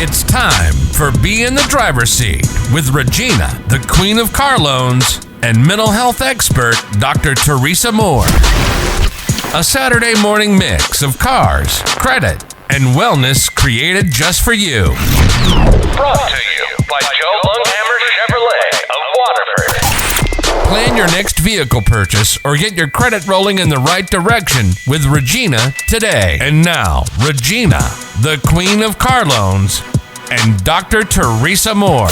It's time for Be in the Driver's Seat with Regina, the Queen of Car Loans, and mental health expert, Dr. Teresa Moore. A Saturday morning mix of cars, credit, and wellness created just for you. Brought to you by Joe Lunghammer Chevrolet of Waterford. Plan your next vehicle purchase or get your credit rolling in the right direction with Regina today. And now, Regina, the Queen of Car Loans, and Dr. Teresa Moore.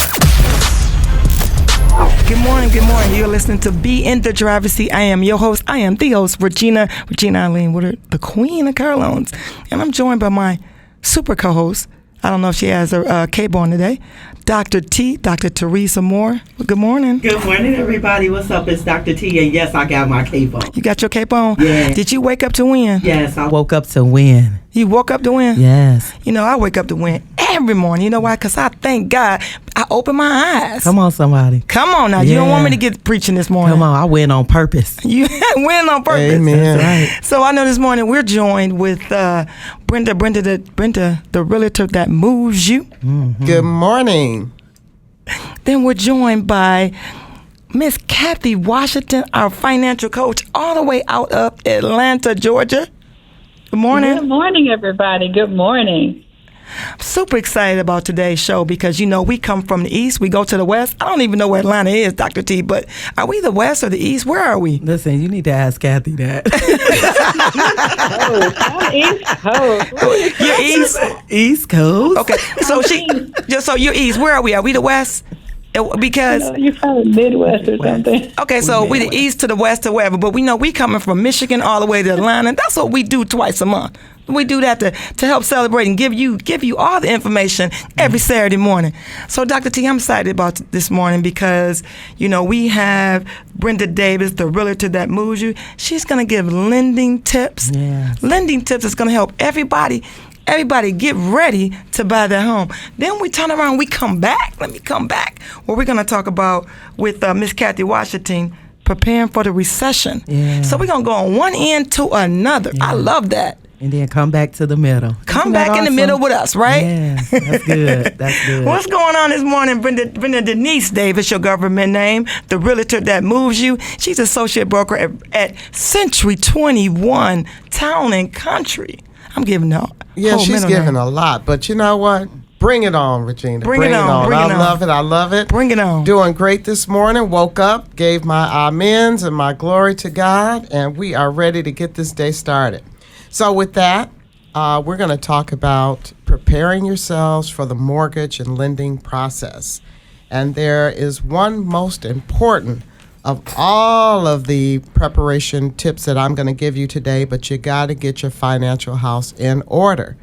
Good morning. You're listening to Be in the Driver's Seat. I am your host. I am the host, Regina Eileen Woodard, the Queen of Car Loans. And I'm joined by my super co-host. I don't know if she has her cape on today. Dr. Teresa Moore. Good morning. Good morning, everybody. What's up? It's Dr. T, and yes, I got my cape on. You got your cape on? Yeah. Did you wake up to win? Yes, I Woke up to win. You woke up to win? Yes. You know, I wake up to win every morning. You know why? Because I thank God I open my eyes. Come on, somebody. Come on now. You don't want me to get preaching this morning. Come on, I win on purpose. You win on purpose. Amen. That's right. So I know this morning we're joined with Brenda, the realtor that moves you. Mm-hmm. Good morning. Then we're joined by Miss Cathy Washington, our financial coach, all the way out of Atlanta, Georgia. Good morning. Good morning, everybody. Good morning. I'm super excited about today's show because, you know, we come from the East. We go to the West. I don't even know where Atlanta is, Dr. T, but are we the West or the East? Where are we? Listen, you need to ask Cathy that. You're East Coast. Okay, so you're East. Where are we? Are we the West? Because you're probably Midwest or something. Okay, so we the East to the West to wherever, but we know we coming from Michigan all the way to Atlanta. That's what we do twice a month. We do that to help celebrate and give you all the information every Saturday morning. So, Dr. T, I'm excited about this morning because, you know, we have Brenda Davis, the realtor that moves you. She's going to give lending tips. Yes. Lending tips is going to help everybody get ready to buy their home. Then we turn around, we come back. Let me come back. What we're going to talk about with Miss Cathy Washington, preparing for the recession. Yeah. So we're going to go on one end to another. Yeah. I love that. And then come back to the middle. Come back in the middle with us, right? Yes, that's good. That's good. What's going on this morning? Brenda Denise Davis, your government name, the realtor that moves you. She's associate broker at Century 21 Town and Country. I'm giving her. Yeah, she's giving a lot, but you know what? Bring it on, Regina. Bring it on. I love it. Bring it on. Doing great this morning. Woke up, gave my amens and my glory to God, and we are ready to get this day started. So with that, we're going to talk about preparing yourselves for the mortgage and lending process. And there is one most important of all of the preparation tips that I'm going to give you today, but you got to get your financial house in order.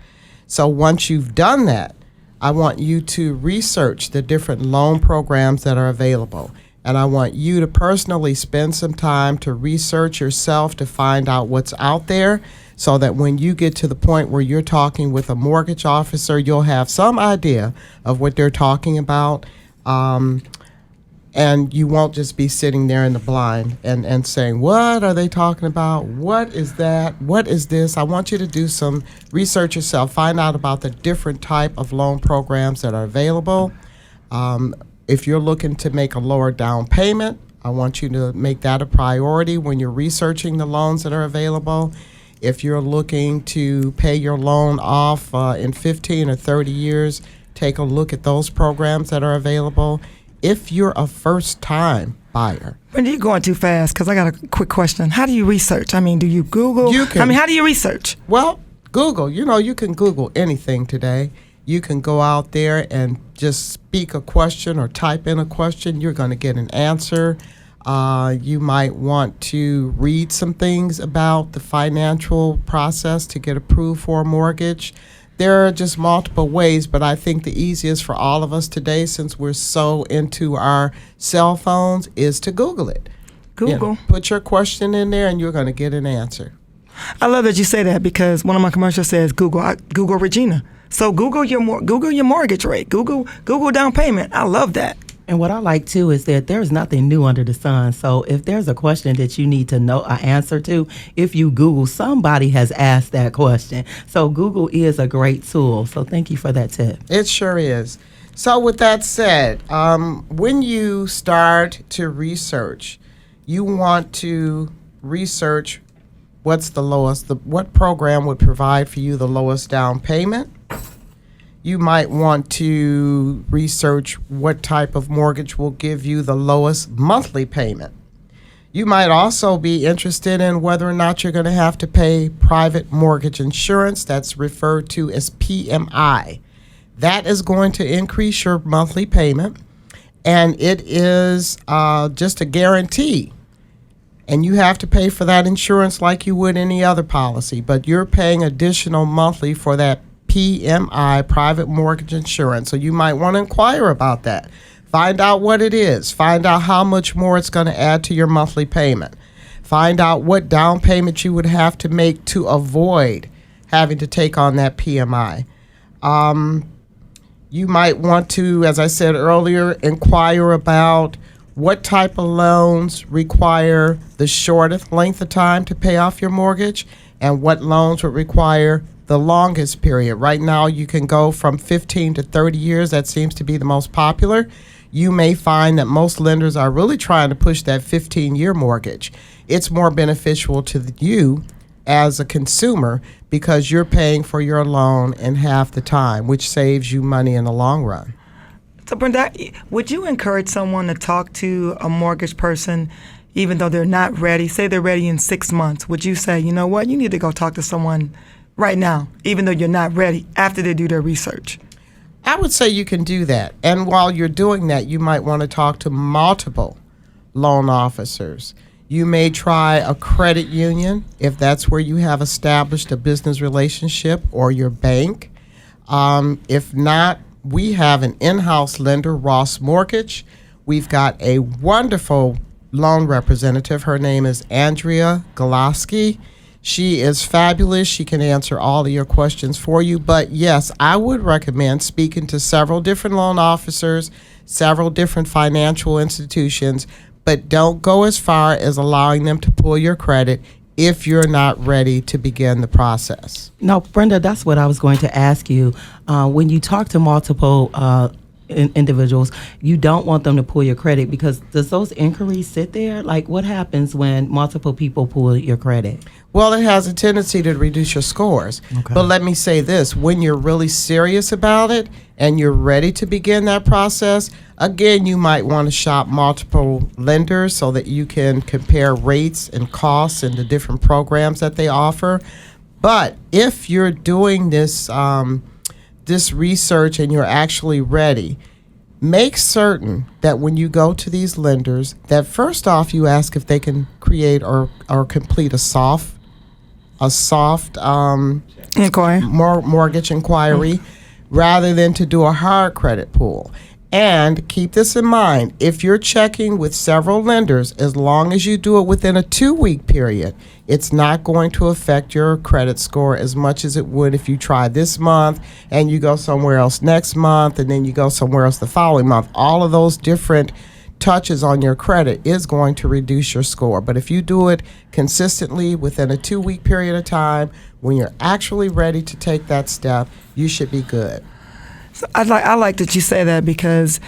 So once you've done that, I want you to research the different loan programs that are available. And I want you to personally spend some time to research yourself to find out what's out there so that when you get to the point where you're talking with a mortgage officer, you'll have some idea of what they're talking about. And you won't just be sitting there in the blind and saying, what are they talking about? What is that? What is this? I want you to do some research yourself. Find out about the different type of loan programs that are available. If you're looking to make a lower down payment, I want you to make that a priority when you're researching the loans that are available. If you're looking to pay your loan off in 15 or 30 years, take a look at those programs that are available. If you're a first-time buyer. Brenda, you're going too fast because I got a quick question. How do you research? I mean, do you Google? How do you research? Well, Google. You know, you can Google anything today. You can go out there and just speak a question or type in a question. You're going to get an answer. You might want to read some things about the financial process to get approved for a mortgage. There are just multiple ways, but I think the easiest for all of us today, since we're so into our cell phones, is to Google it. Google. You know, put your question in there and you're going to get an answer. I love that you say that because one of my commercials says Google Regina. So Google your mortgage rate. Google down payment. I love that. And what I like too is that there's nothing new under the sun. So if there's a question that you need to know an answer to, if you Google, somebody has asked that question. So Google is a great tool. So thank you for that tip. It sure is. So with that said, when you start to research, you want to research what's the lowest, what program would provide for you the lowest down payment. You might want to research what type of mortgage will give you the lowest monthly payment. You might also be interested in whether or not you're going to have to pay private mortgage insurance. That's referred to as PMI. That is going to increase your monthly payment, and it is just a guarantee. And you have to pay for that insurance like you would any other policy, but you're paying additional monthly for that PMI, private mortgage insurance. So you might want to inquire about that. Find out what it is. Find out how much more it's going to add to your monthly payment. Find out what down payment you would have to make to avoid having to take on that PMI. You might want to, as I said earlier, inquire about what type of loans require the shortest length of time to pay off your mortgage and what loans would require the longest period. Right now, you can go from 15 to 30 years. That seems to be the most popular. You may find that most lenders are really trying to push that 15-year mortgage. It's more beneficial to you as a consumer because you're paying for your loan in half the time, which saves you money in the long run. So, Brenda, would you encourage someone to talk to a mortgage person even though they're not ready? Say they're ready in 6 months. Would you say, you know what, you need to go talk to someone right now, even though you're not ready, after they do their research? I would say you can do that. And while you're doing that, you might want to talk to multiple loan officers. You may try a credit union if that's where you have established a business relationship, or your bank. If not, we have an in-house lender, Ross Mortgage. We've got a wonderful loan representative. Her name is Andrea Golaski. She is fabulous. She can answer all of your questions for you. But yes, I would recommend speaking to several different loan officers, several different financial institutions, but don't go as far as allowing them to pull your credit if you're not ready to begin the process. No, Brenda, that's what I was going to ask you. When you talk to multiple individuals, you don't want them to pull your credit, because does those inquiries sit there? Like, what happens when multiple people pull your credit? Well, it has a tendency to reduce your scores. Okay. But let me say this, when you're really serious about it and you're ready to begin that process, again, you might want to shop multiple lenders so that you can compare rates and costs and the different programs that they offer. But if you're doing this this research and you're actually ready, make certain that when you go to these lenders, that first off you ask if they can create or complete a soft Inquiry. mortgage inquiry rather than to do a hard credit pull. And keep this in mind, if you're checking with several lenders, as long as you do it within a 2-week period, it's not going to affect your credit score as much as it would if you try this month and you go somewhere else next month and then you go somewhere else the following month. All of those different touches on your credit is going to reduce your score. But if you do it consistently within a 2-week period of time, when you're actually ready to take that step, you should be good. So I like that you say that, because,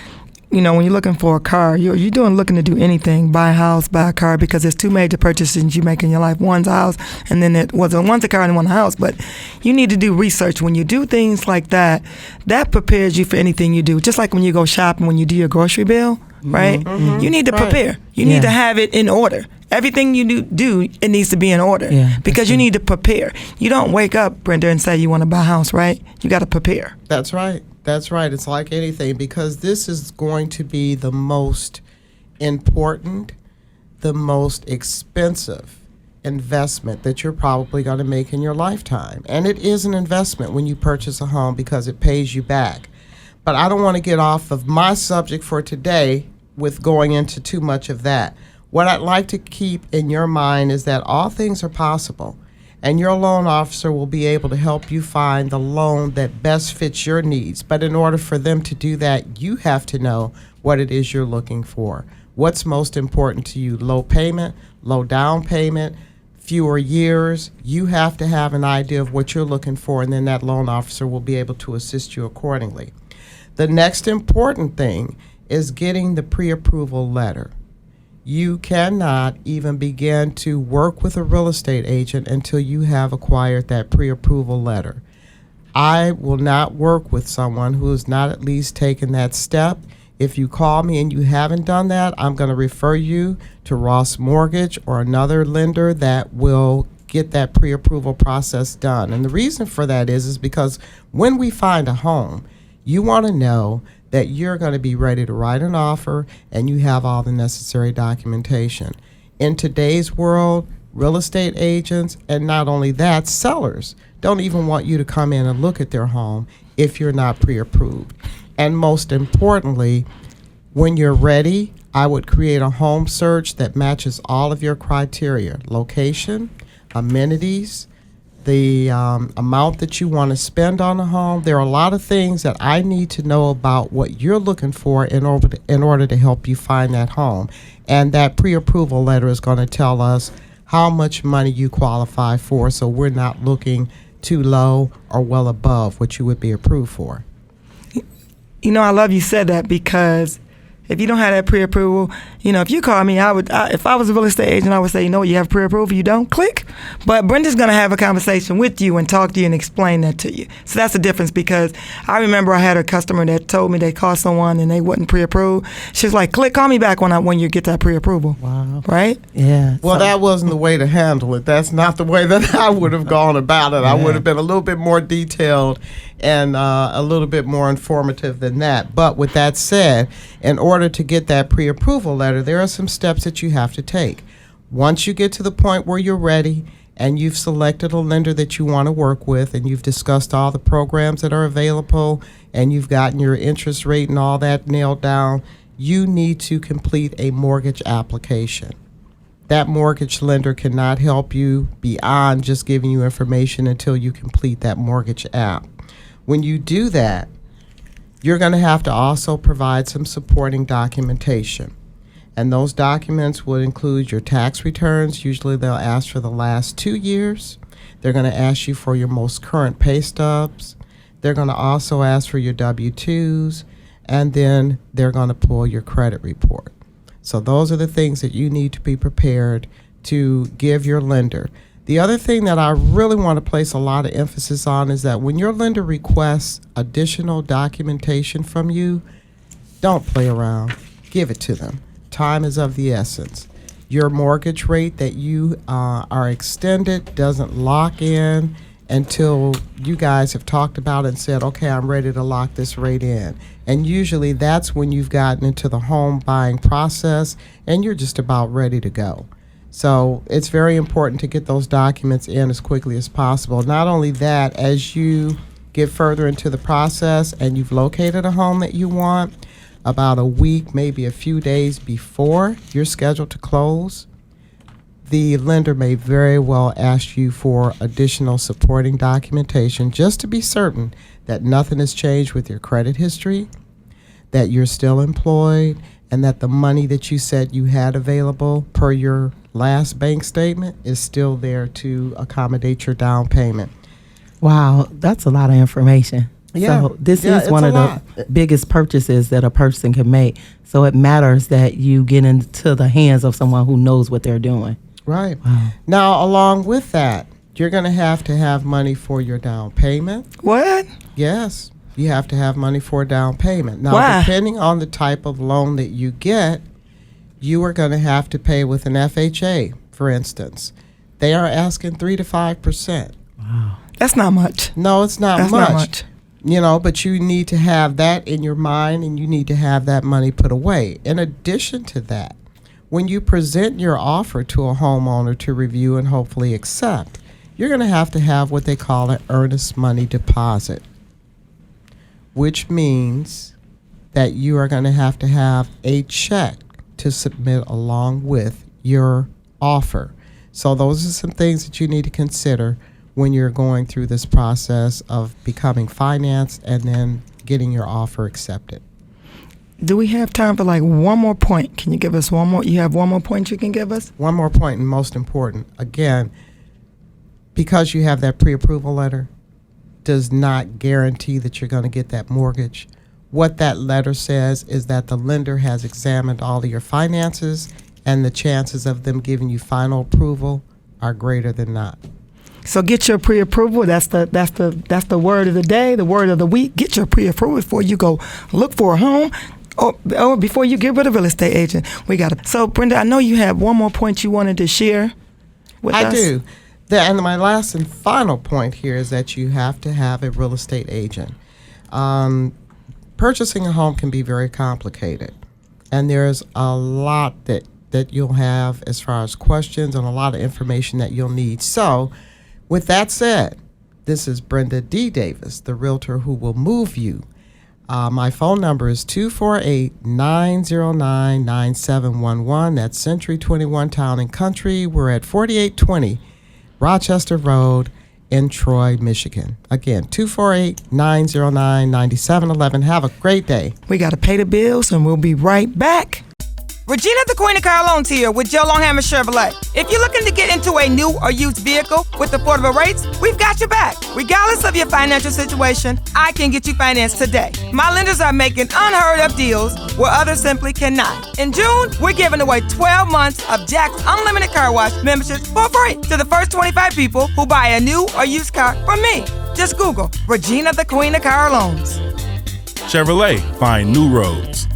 you know, when you're looking for a car, you're looking to do anything, buy a house, buy a car, because there's two major purchases you make in your life. One's a house, and then one's a car and one's a house. But you need to do research. When you do things like that, that prepares you for anything you do. Just like when you go shopping, when you do your grocery bill, right? Mm-hmm. You need to prepare. You need to have it in order. Everything you do, it needs to be in order, because you need to prepare. You don't wake up, Brenda, and say you want to buy a house, right? You got to prepare. That's right. That's right. It's like anything, because this is going to be the most important, the most expensive investment that you're probably going to make in your lifetime. And it is an investment when you purchase a home, because it pays you back. But I don't want to get off of my subject for today with going into too much of that. What I'd like to keep in your mind is that all things are possible. and your loan officer will be able to help you find the loan that best fits your needs. But in order for them to do that, you have to know what it is you're looking for. What's most important to you? Low payment, low down payment, fewer years. You have to have an idea of what you're looking for, and then that loan officer will be able to assist you accordingly. The next important thing is getting the pre-approval letter. You cannot even begin to work with a real estate agent until you have acquired that pre-approval letter. I will not work with someone who has not at least taken that step. If you call me and you haven't done that, I'm going to refer you to Ross Mortgage or another lender that will get that pre-approval process done. And the reason for that is because when we find a home, you want to know that you're going to be ready to write an offer and you have all the necessary documentation. In today's world, real estate agents, and not only that, sellers don't even want you to come in and look at their home if you're not pre-approved. And most importantly, when you're ready, I would create a home search that matches all of your criteria: location, amenities, the amount that you want to spend on a home. There are a lot of things that I need to know about what you're looking for in order to help you find that home. And that pre-approval letter is going to tell us how much money you qualify for, so we're not looking too low or well above what you would be approved for. You know, I love you said that, because if you don't have that pre-approval, you know, if you call me, if I was a real estate agent, I would say, you know what, you have pre-approval, you don't, click. But Brenda's going to have a conversation with you and talk to you and explain that to you. So that's the difference, because I remember I had a customer that told me they called someone and they wasn't pre-approved. She was like, click, call me back when you get that pre-approval. Wow. Right? Yeah. Well, that wasn't the way to handle it. That's not the way that I would have gone about it. I would have been a little bit more detailed and a little bit more informative than that. But with that said, in order to get that pre-approval letter, there are some steps that you have to take. Once you get to the point where you're ready and you've selected a lender that you want to work with and you've discussed all the programs that are available and you've gotten your interest rate and all that nailed down, you need to complete a mortgage application. That mortgage lender cannot help you beyond just giving you information until you complete that mortgage app. When you do that, you're going to have to also provide some supporting documentation. And those documents would include your tax returns. Usually they'll ask for the last 2 years. They're going to ask you for your most current pay stubs. They're going to also ask for your W-2s. And then they're going to pull your credit report. So those are the things that you need to be prepared to give your lender. The other thing that I really want to place a lot of emphasis on is that when your lender requests additional documentation from you, don't play around. Give it to them. Time is of the essence. Your mortgage rate that you are extended doesn't lock in until you guys have talked about it and said, okay, I'm ready to lock this rate in. And usually that's when you've gotten into the home buying process and you're just about ready to go. So it's very important to get those documents in as quickly as possible. Not only that, as you get further into the process and you've located a home that you want, about a week, maybe a few days before you're scheduled to close, the lender may very well ask you for additional supporting documentation just to be certain that nothing has changed with your credit history, that you're still employed, and that the money that you said you had available per your last bank statement is still there to accommodate your down payment. Wow, that's a lot of information. Yeah. So this Yeah, is one it's of a the biggest purchases that a person can make. So it matters that you get into the hands of someone who knows what they're doing. Right. Wow. Now, along with that, you're going to have money for your down payment. What? Yes, you have to have money for a down payment. Now, Why? depending on the type of loan that you get, you are going to have to pay with an FHA, for instance. They are asking 3 to 5%. Wow. That's not much. No, it's not That's much. not much. You know, but you need to have that in your mind and you need to have that money put away. In addition to that, when you present your offer to a homeowner to review and hopefully accept, you're going to have what they call an earnest money deposit, which means that you are going to have a check to submit along with your offer. So those are some things that you need to consider when you're going through this process of becoming financed and then getting your offer accepted. Do we have time for like one more point? Can you give us one more? You have one more point you can give us? One more point, and most important, again, because you have that pre-approval letter, does not guarantee that you're going to get that mortgage. What that letter says is that the lender has examined all of your finances, and the chances of them giving you final approval are greater than not. So get your pre-approval. That's the word of the day, the word of the week. Get your pre-approval before you go look for a home, or before you get rid of a real estate agent. So Brenda, I know you have one more point you wanted to share with us. I do. And my last and final point here is that you have to have a real estate agent. Purchasing a home can be very complicated, and there's a lot that you'll have as far as questions and a lot of information that you'll need. So with that said, this is Brenda D. Davis, the realtor who will move you. My phone number is 248-909-9711. That's Century 21 Town and Country. We're at 4820 Rochester Road in Troy, Michigan. Again, 248-909-9711. Have a great day. We got to pay the bills, and we'll be right back. Regina, the Queen of Car Loans here with Joe Longhammer Chevrolet. If you're looking to get into a new or used vehicle with affordable rates, we've got your back. Regardless of your financial situation, I can get you financed today. My lenders are making unheard of deals where others simply cannot. In June, we're giving away 12 months of Jack's Unlimited Car Wash memberships for free to the first 25 people who buy a new or used car from me. Just Google Regina, the Queen of Car Loans. Chevrolet, find new roads.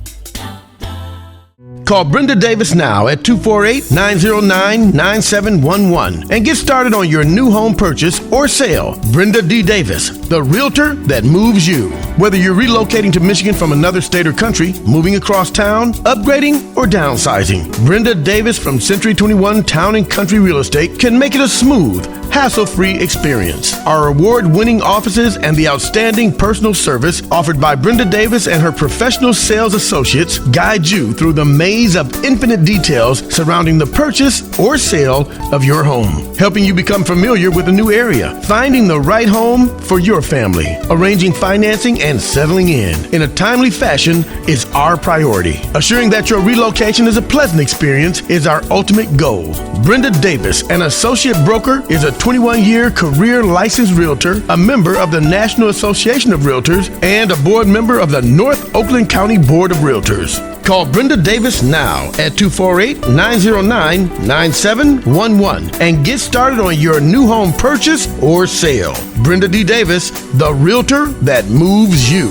Call Brenda Davis now at 248-909-9711 and get started on your new home purchase or sale. Brenda D. Davis, the realtor that moves you. Whether you're relocating to Michigan from another state or country, moving across town, upgrading, or downsizing, Brenda Davis from Century 21 Town and Country Real Estate can make it a smooth, hassle-free experience. Our award-winning offices and the outstanding personal service offered by Brenda Davis and her professional sales associates guide you through the maze of infinite details surrounding the purchase or sale of your home, helping you become familiar with a new area, finding the right home for your family, arranging financing and settling in a timely fashion is our priority. Assuring that your relocation is a pleasant experience is our ultimate goal. Brenda Davis, an associate broker, is a 21-year career licensed realtor, a member of the National Association of Realtors, and a board member of the North Oakland County Board of Realtors. Call Brenda Davis now at 248-909-9711 and get started on your new home purchase or sale. Brenda D. Davis, the realtor that moves you.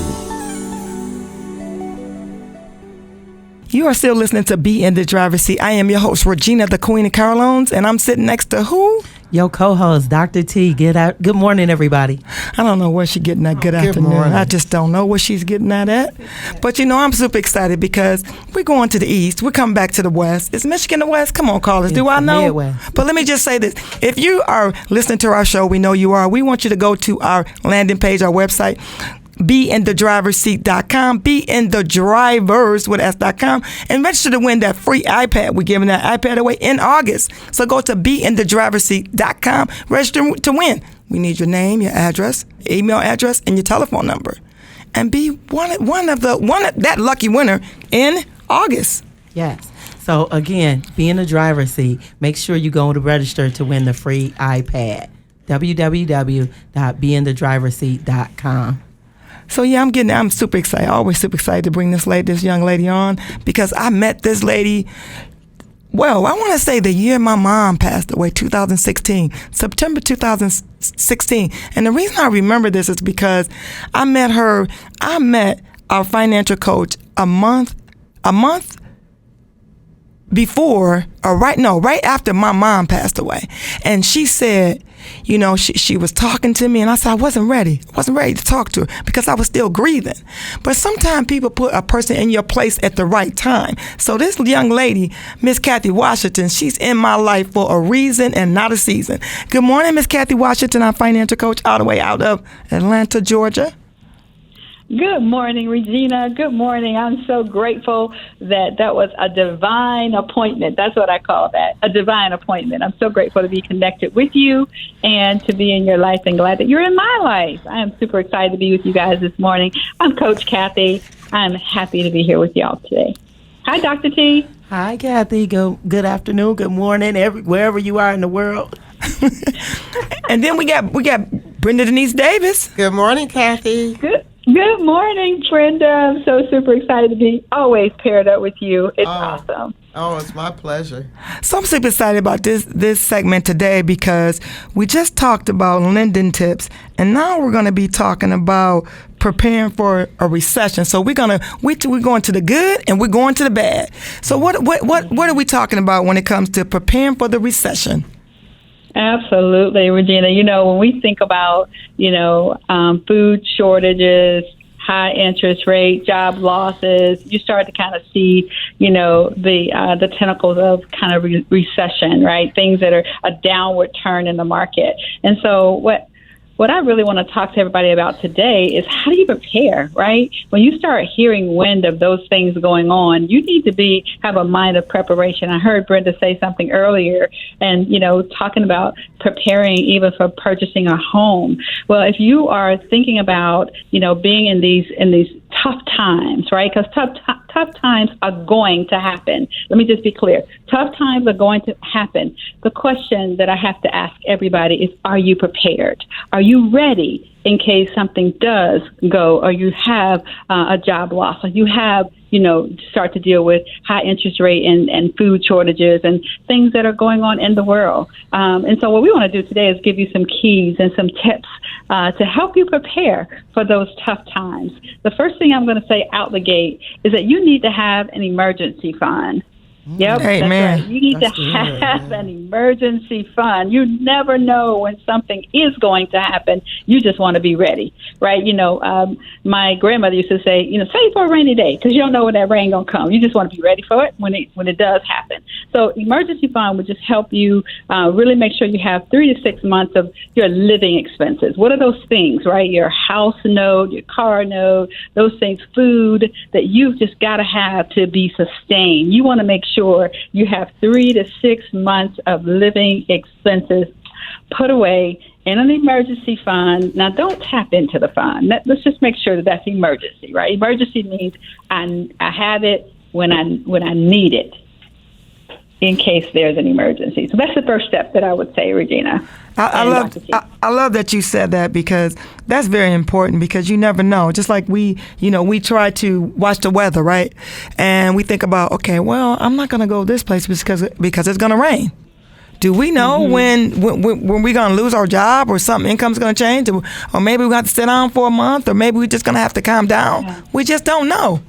You are still listening to Be in the Driver's Seat. I am your host, Regina, the Queen of Car Loans, and I'm sitting next to who? Your co-host, Dr. T. Good morning, everybody. I don't know where she's getting at. Good afternoon. morning. I just don't know where she's getting at. But, I'm super excited because we're going to the East. We're coming back to the West. Is Michigan the West? Come on, callers. Do I know? Midwest. But let me just say this. If you are listening to our show, we know you are. We want you to go to our landing page, our website, beinthedriverseat.com, beinthedrivers.com, and register to win that free iPad. We're giving that iPad away in August. So go to beinthedriverseat.com, register to win. We need your name, your address, email address, and your telephone number, and be one of that lucky winner in August. Yes. So again, be in the driver's seat. Make sure you go to register to win the free iPad. www.beinthedriverseat.com. So I'm super excited. Always super excited to bring this young lady on because I met this lady. Well, I want to say the year my mom passed away, 2016, September 2016. And the reason I remember this is because I met our financial coach a month before, right after my mom passed away. And she said, she was talking to me, and I said I wasn't ready to talk to her because I was still grieving. But sometimes people put a person in your place at the right time. So this young lady, Miss Cathy Washington, she's in my life for a reason and not a season. Good morning, Miss Cathy Washington. I'm financial coach all the way out of Atlanta, Georgia. Good morning, Regina. Good morning. I'm so grateful that was a divine appointment. That's what I call that, a divine appointment. I'm so grateful to be connected with you and to be in your life, and glad that you're in my life. I am super excited to be with you guys this morning. I'm Coach Cathy. I'm happy to be here with y'all today. Hi, Dr. T. Hi, Cathy. Good afternoon, good morning, wherever you are in the world. And then we got Brenda Davis. Good morning, Cathy. Good morning, Brenda. I'm so super excited to be always paired up with you. It's awesome. Oh, it's my pleasure. So I'm super excited about this segment today because we just talked about lending tips, and now we're going to be talking about preparing for a recession. So we're going to the good and we're going to the bad. So what are we talking about when it comes to preparing for the recession? Absolutely, Regina. When we think about, food shortages, high interest rate, job losses, you start to kind of see, the tentacles of kind of recession, right? Things that are a downward turn in the market. And so what I really want to talk to everybody about today is how do you prepare, right? When you start hearing wind of those things going on, you need to have a mind of preparation. I heard Brenda say something earlier and, talking about preparing even for purchasing a home. Well, if you are thinking about, being in these tough times, right? Because tough times are going to happen. Let me just be clear. Tough times are going to happen. The question that I have to ask everybody is, are you prepared? Are you ready in case something does go, or you have a job loss, or you have, start to deal with high interest rate and food shortages and things that are going on in the world. And so what we want to do today is give you some keys and some tips to help you prepare for those tough times. The first thing I'm going to say out the gate is that you need to have an emergency fund. Yep, Amen. That's right. You need to have an emergency fund. You never know when something is going to happen. You just want to be ready, right? My grandmother used to say, save for a rainy day, because you don't know when that rain gonna come. You just want to be ready for it when it does happen. So emergency fund would just help you really make sure you have 3 to 6 months of your living expenses. What are those things, right? Your house note, your car note, those things, food that you've just got to have to be sustained. You want to make sure you have 3 to 6 months of living expenses put away in an emergency fund. Now, don't tap into the fund. Let's just make sure that that's emergency, right? Emergency means I have it when I need it, in case there's an emergency. So that's the first step that I would say, Regina. I love that you said that, because that's very important, because you never know. Just like we try to watch the weather, right? And we think about, okay, well, I'm not going to go this place because it's going to rain. Do we know when we're going to lose our job, or some income's going to change, or maybe we have to sit down for a month, or maybe we're just going to have to calm down? Yeah. We just don't know.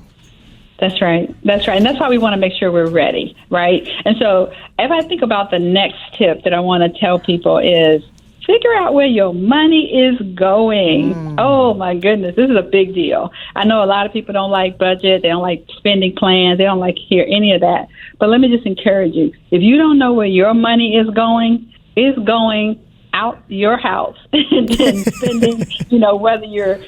That's right. And that's why we want to make sure we're ready, right? And so if I think about the next tip that I want to tell people is figure out where your money is going. Oh, my goodness. This is a big deal. I know a lot of people don't like budget. They don't like spending plans. They don't like to hear any of that. But let me just encourage you. If you don't know where your money is going out your house and then spending, whether you're,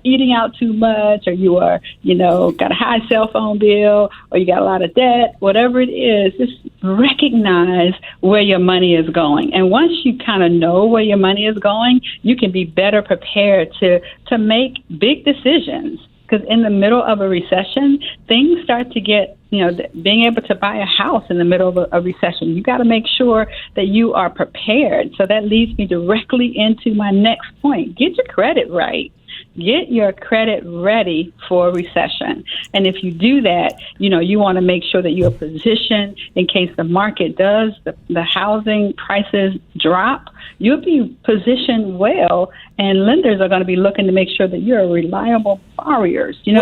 eating out too much, or you are, got a high cell phone bill, or you got a lot of debt, whatever it is, just recognize where your money is going. And once you kind of know where your money is going, you can be better prepared to make big decisions. Because in the middle of a recession, things start to get, being able to buy a house in the middle of a recession, you got to make sure that you are prepared. So that leads me directly into my next point. Get your credit right. Get your credit ready for a recession. And if you do that, you want to make sure that you're positioned in case the market does, the housing prices drop, you'll be positioned well, and lenders are going to be looking to make sure that you're reliable borrowers. You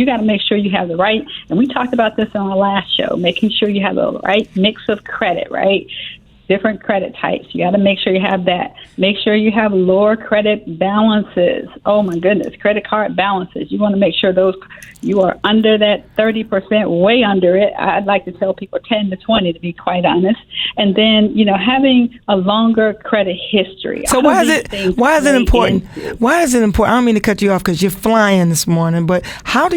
got to make sure you have the right, and we talked about this on our last show, making sure you have the right mix of credit, right? different credit types. You got to make sure you have that. Make sure you have lower credit balances. Oh my goodness, credit card balances. You want to make sure those you are under that 30%, way under it. I'd like to tell people 10 to 20 to be quite honest. And then, having a longer credit history. So why is it important? Why is it important? I don't mean to cut you off because you're flying this morning, but how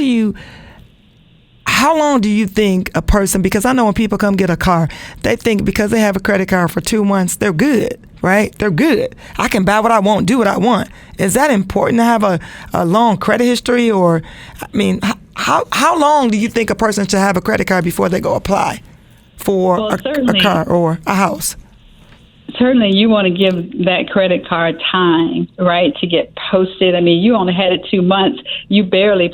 long do you think a person, because I know when people come get a car, they think because they have a credit card for 2 months, they're good, right? They're good. I can buy what I want, do what I want. Is that important to have a long credit history? Or, how long do you think a person should have a credit card before they go apply for a car or a house? Certainly, you want to give that credit card time, right, to get posted. You only had it 2 months. You barely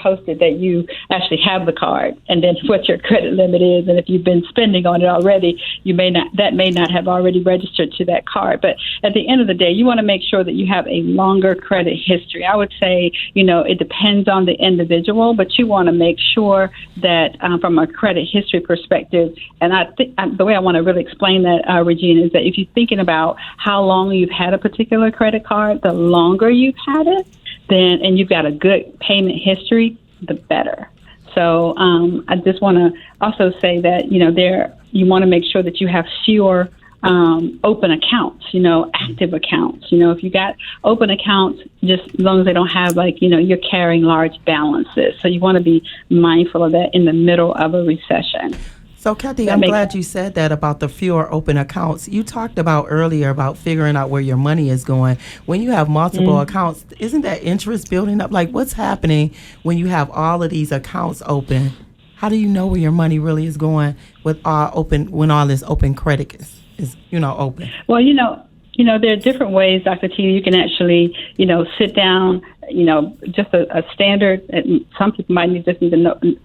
posted that you actually have the card, and then what your credit limit is, and if you've been spending on it already, that may not have already registered to that card. But at the end of the day, you want to make sure that you have a longer credit history. I would say, it depends on the individual, but you want to make sure that from a credit history perspective, and I think the way I want to really explain that, Regina, is that if you're thinking about how long you've had a particular credit card, the longer you've had it, and you've got a good payment history, the better. So I just want to also say that, you want to make sure that you have fewer open accounts, active accounts. If you got open accounts, just as long as they don't have you're carrying large balances. So you want to be mindful of that in the middle of a recession. So, Cathy, I'm glad you said that about the fewer open accounts. You talked about earlier about figuring out where your money is going. When you have multiple accounts, isn't that interest building up? Like, what's happening when you have all of these accounts open? How do you know where your money really is going with when all this open credit is open? Well, there are different ways, Dr. T, you can actually, sit down, just a standard, some people might need a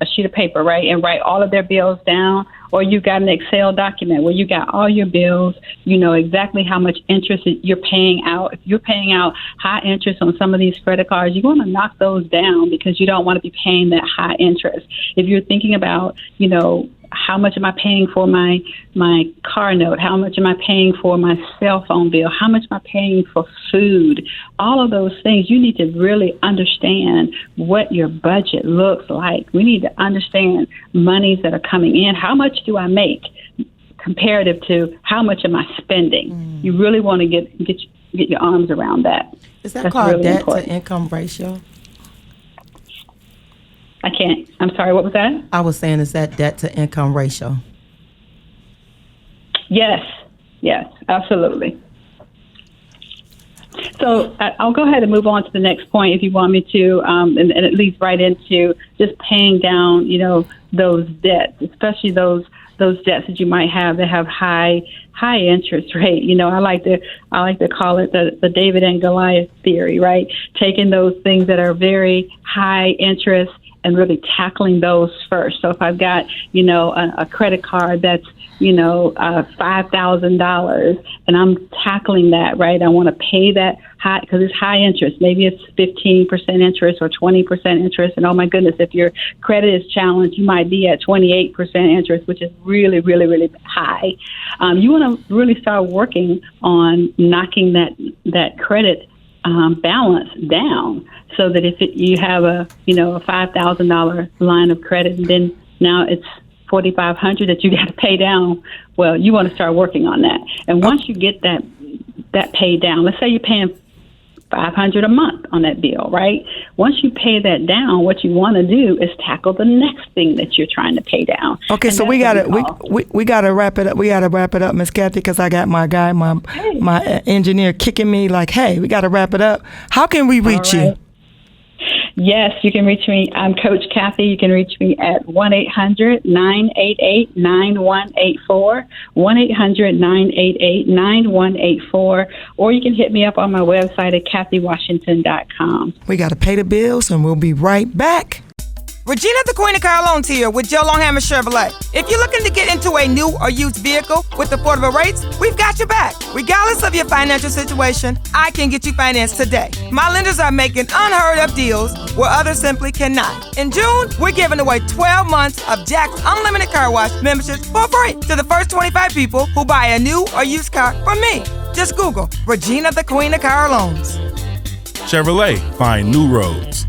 sheet of paper, right, and write all of their bills down, or you've got an Excel document where you got all your bills, you know exactly how much interest you're paying out. If you're paying out high interest on some of these credit cards, you want to knock those down because you don't want to be paying that high interest. If you're thinking about, how much am I paying for my car note? How much am I paying for my cell phone bill? How much am I paying for food? All of those things, you need to really understand what your budget looks like. We need to understand monies that are coming in. How much do I make comparative to how much am I spending? You really want to get your arms around that. Is that called really debt to income ratio? I can't. I'm sorry, what was that? I was saying, is that debt to income ratio? Yes, absolutely. So I'll go ahead and move on to the next point if you want me to, and it leads right into just paying down, those debts, especially those debts that you might have that have high interest rate. I like to call it the David and Goliath theory, right? Taking those things that are very high interest and really tackling those first. So if I've got, a credit card that's, $5,000 and I'm tackling that, right? I want to pay that high because it's high interest. Maybe it's 15% interest or 20% interest. And oh my goodness, if your credit is challenged, you might be at 28% interest, which is really, really, really high. You want to really start working on knocking that credit balance down, so that if you have a $5,000 line of credit, and then now it's $4,500 that you got to pay down. Well, you want to start working on that. And once you get that paid down, let's say you're paying $500 a month on that bill, right? Once you pay that down, what you want to do is tackle the next thing that you're trying to pay down. Okay, and so we gotta wrap it up. We gotta wrap it up, Miss Cathy, because I got my guy, my engineer, kicking me like, "Hey, we gotta wrap it up." How can we reach you? Yes, you can reach me. I'm Coach Cathy. You can reach me at 1-800-988-9184, 1-800-988-9184, or you can hit me up on my website at cathywashington.com. We got to pay the bills, and we'll be right back. Regina, the Queen of Car Loans here with Joe Longhammer Chevrolet. If you're looking to get into a new or used vehicle with affordable rates, we've got your back. Regardless of your financial situation, I can get you financed today. My lenders are making unheard of deals where others simply cannot. In June, we're giving away 12 months of Jack's Unlimited Car Wash memberships for free to the first 25 people who buy a new or used car from me. Just Google Regina, the Queen of Car Loans. Chevrolet, find new roads.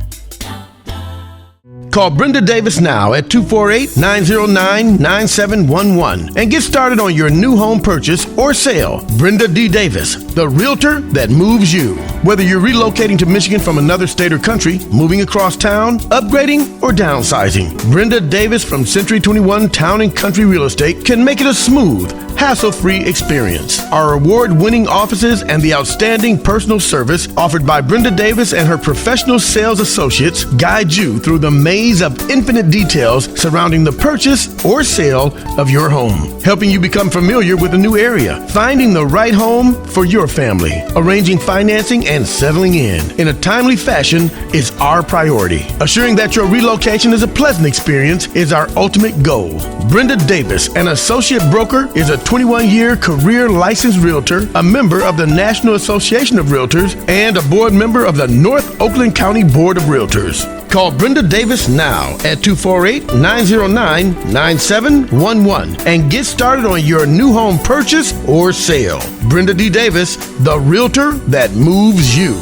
Call Brenda Davis now at 248-909-9711 and get started on your new home purchase or sale. Brenda D. Davis, the realtor that moves you. Whether you're relocating to Michigan from another state or country, moving across town, upgrading, or downsizing, Brenda Davis from Century 21 Town and Country Real Estate can make it a smooth, hassle-free experience. Our award-winning offices and the outstanding personal service offered by Brenda Davis and her professional sales associates guide you through the maze of infinite details surrounding the purchase or sale of your home, helping you become familiar with a new area, finding the right home for your family, arranging financing and settling in a timely fashion is our priority. Assuring that your relocation is a pleasant experience is our ultimate goal. Brenda Davis, an associate broker, is a 21-year career licensed realtor, a member of the National Association of Realtors, and a board member of the North Oakland County Board of Realtors. Call Brenda Davis now at 248-909-9711 and get started on your new home purchase or sale. Brenda D. Davis, the realtor that moves you.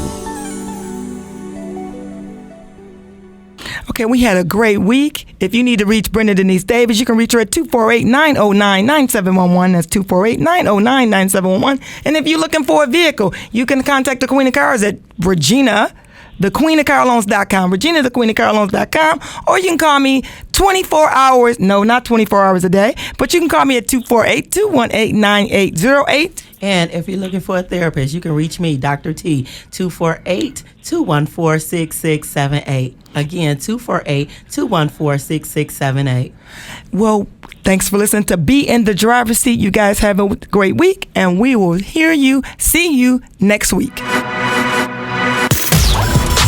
Okay, we had a great week. If you need to reach Brenda Denise Davis, you can reach her at 248-909-9711. That's 248-909-9711. And if you're looking for a vehicle, you can contact the Queen of Cars at Regina, thequeenofcarloans.com, reginathequeenofcarloans.com, or you can call me 24 hours, no, not 24 hours a day, but you can call me at 248-218-9808. And if you're looking for a therapist, you can reach me, Dr. T, 248-214-6678. Again, 248-214-6678. Well, thanks for listening to Be in the Driver's Seat. You guys have a great week, and we will see you next week.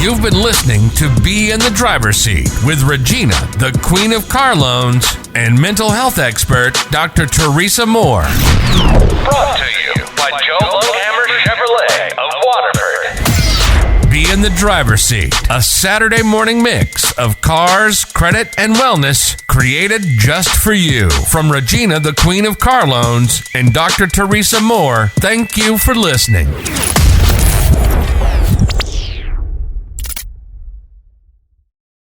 You've been listening to Be in the Driver's Seat with Regina, the Queen of Car Loans, and mental health expert, Dr. Teresa Moore. Brought to you by Joe Longhammer Chevrolet of Waterford. Be in the Driver's Seat, a Saturday morning mix of cars, credit, and wellness created just for you. From Regina, the Queen of Car Loans, and Dr. Teresa Moore, thank you for listening.